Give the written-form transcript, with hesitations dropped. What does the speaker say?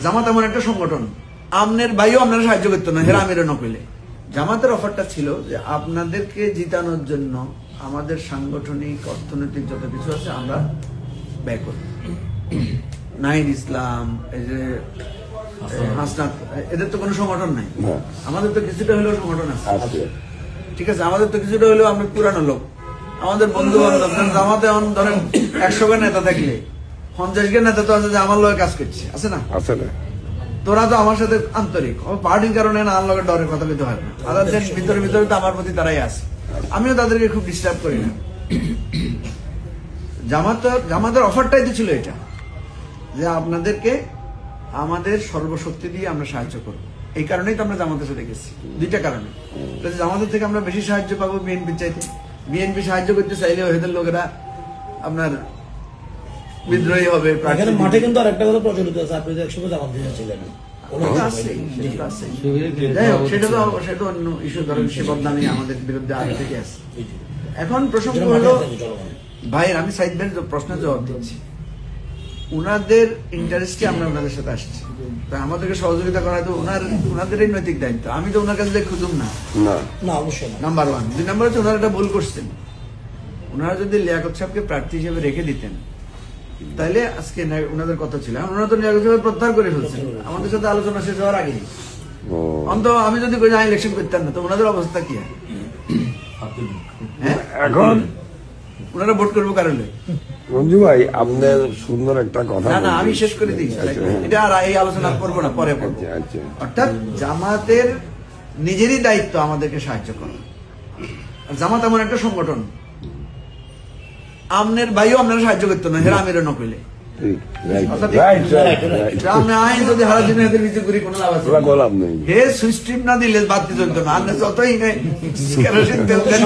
জামাত এমন একটা সংগঠন, আমনের ভাইও আপনারা সাহায্য করতো না, হেরা আমিরও নকলে। জামাতের অফারটা ছিল যে আপনাদেরকে জিতানোর জন্য আমাদের সাংগঠনিক অর্থনৈতিক যত কিছু আছে আমরা ব্যয় করব। নাহিদ ইসলাম, এই যে হাসনাত, এদের তো কোনো সংগঠন নাই, আমাদের তো কিছুটা হলেও সংগঠন আছে। ঠিক আছে, আমাদের তো কিছুটা হলেও আমরা পুরানো লোক, আমাদের বন্ধু বান্ধব। জামাতে এমন ধরেন 100 জন নেতা থাকলে 50 জন নেতা তো আছে যে আমার লোক কাজ করছে, আছে না? তোরা তো আমার সাথে আন্তরিক, পার্টির কারণে না আমার লোকের ডরের কথা বলতে হয় না। তাদের ভিতরে ভিতরে তো আমার প্রতি তারাই আছে, আমিও তাদেরকে খুব ডিস্টার্ব করি না। জামাতের অফারটাই তো ছিল এটা, যে আপনাদেরকে আমাদের সর্বশক্তি দিয়ে আমরা সাহায্য করব। এই কারণেই তো আমরা জামাতের সাথে গেছি, দুইটা কারণে। জামাতের থেকে আমরা বেশি সাহায্য পাবো বিএনপির চাইতে। বিএনপি সাহায্য করতে চাইলেও এদের লোকেরা আপনার বিদ্রোহী হবে। মাঠে কিন্তু আর একটা কথা প্রচলিত আছে, আপনি একসময় জামাত ছিলেন, সেটা অন্য ইস্যু। ধরেন সে বদনামি আমাদের বিরুদ্ধে আগে থেকে আছে। এখন প্রসঙ্গ হলো ভাই, আমি সাইদ ভাইয়ের প্রশ্নের জবাব দিচ্ছি। উনাদের ইন্টারেস্টে আমরা ওনাদের সাথে আসছি, তা আমাদেরকে সহযোগিতা করা তো ওনাদেরই নৈতিক দায়িত্ব। আমি তো ওনার কাছে খুঁজুম না, অবশ্যই নাম্বার 1। 2 নম্বর হচ্ছে ওনারা একটা ভুল করছেন। ওনারা যদি লিয়াকত সাহেবকে প্রার্থী হিসেবে রেখে দিতেন তাহলে আজকে ওনাদের কথা ছিল। ওনারা তো লিয়াকত সাহেব প্রত্যাহার করে ফেলছেন আমাদের সাথে আলোচনা শেষ হওয়ার আগেই। অন্তত আমি যদি ইলেকশন করতাম না, তো ওনাদের অবস্থা কি হয়? এখন ওনারা ভোট করবো কারণে। রঞ্জু ভাই, আপনার সুন্দর একটা কথা। না, আমি শেষ করে দিই, এটা আর এই আলোচনা করবো না, পরে করবো। অর্থাৎ জামাতের নিজেরই দায়িত্ব আমাদেরকে সাহায্য করা। জামাত এমন একটা সংগঠন, আমনের ভাইও আপনারা সাহায্য করতো না, হেরা আমিরও নকলে। আইন যদি হারা দিনে এদের ভিতরে করি কোনো লাভ আছে? হে সুইচ ট্রিপ না দিলে বাতি চলতো না, যতই কেরোসিন তেল দেন